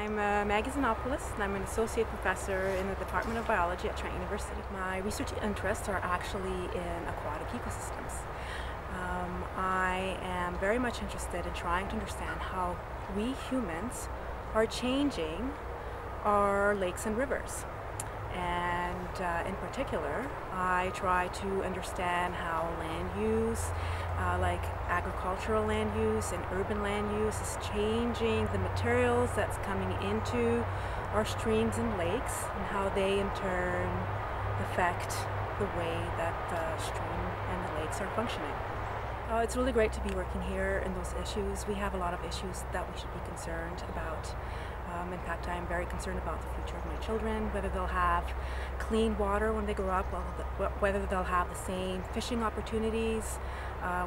I'm Maggie Xenopoulos, and I'm an associate professor in the Department of Biology at Trent University. My research interests are actually in aquatic ecosystems. I am very much interested in trying to understand how we humans are changing our lakes and rivers. And in particular, I try to understand how land use, like agricultural land use and urban land use, is changing the materials that's coming into our streams and lakes, and how they in turn affect the way that the stream and the lakes are functioning. It's really great to be working here in those issues. We have a lot of issues that we should be concerned about. In fact, I am very concerned about the future of my children, whether they'll have clean water when they grow up, whether they'll have the same fishing opportunities,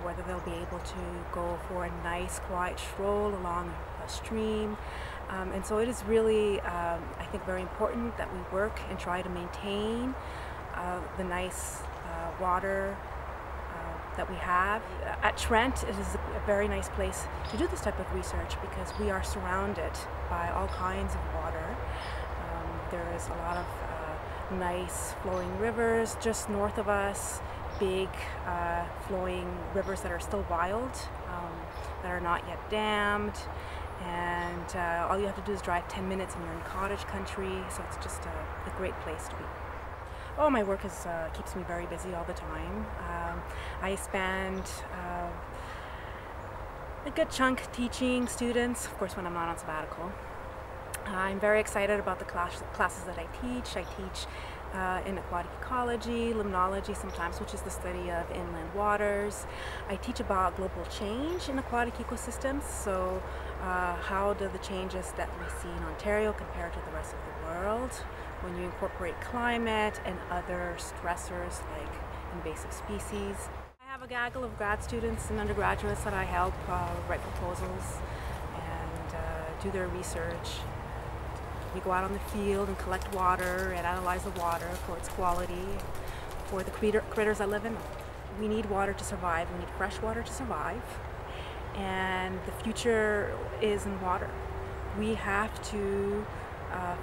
whether they'll be able to go for a nice quiet stroll along a stream. And so it is really, I think, very important that we work and try to maintain the nice water that we have. At Trent, it is a very nice place to do this type of research because we are surrounded by all kinds of water. There is a lot of nice flowing rivers just north of us, big flowing rivers that are still wild, that are not yet dammed, and all you have to do is drive 10 minutes and you're in cottage country, so it's just a great place to be. Oh, my work keeps me very busy all the time. I spend a good chunk teaching students, of course when I'm not on sabbatical. I'm very excited about the classes that I teach. I teach in aquatic ecology, limnology sometimes, which is the study of inland waters. I teach about global change in aquatic ecosystems, so how do the changes that we see in Ontario compare to the rest of the world when you incorporate climate and other stressors like invasive species. I have a gaggle of grad students and undergraduates that I help write proposals and do their research. We go out on the field and collect water and analyze the water for its quality, for the critters that live in it. We need water to survive. We need fresh water to survive. And the future is in water. We have to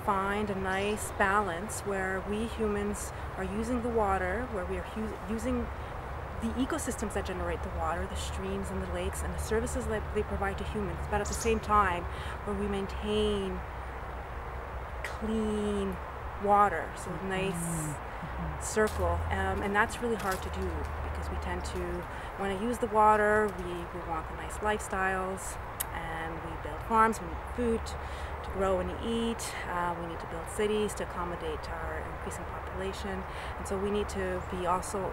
find a nice balance where we humans are using the water, where we are using the ecosystems that generate the water, the streams and the lakes, and the services that they provide to humans, but at the same time where we maintain clean water, so a nice circle, and that's really hard to do because we tend to want to use the water, we want the nice lifestyles, and we build farms, we need food to grow and eat, we need to build cities to accommodate our increasing population, and so we need to also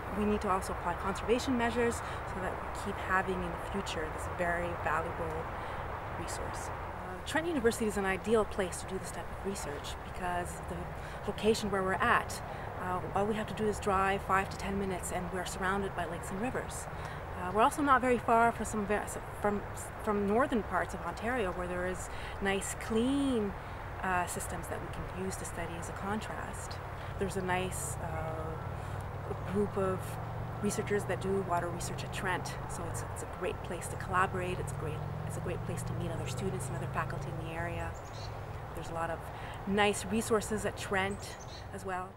apply conservation measures so that we keep having in the future this very valuable resource. Trent University is an ideal place to do this type of research because the location where we're at, all we have to do is drive 5 to 10 minutes and we're surrounded by lakes and rivers. We're also not very far from northern parts of Ontario where there is nice clean systems that we can use to study as a contrast. There's a nice group of researchers that do water research at Trent, so it's a great place to collaborate. It's a great place to meet other students and other faculty in the area. There's a lot of nice resources at Trent as well.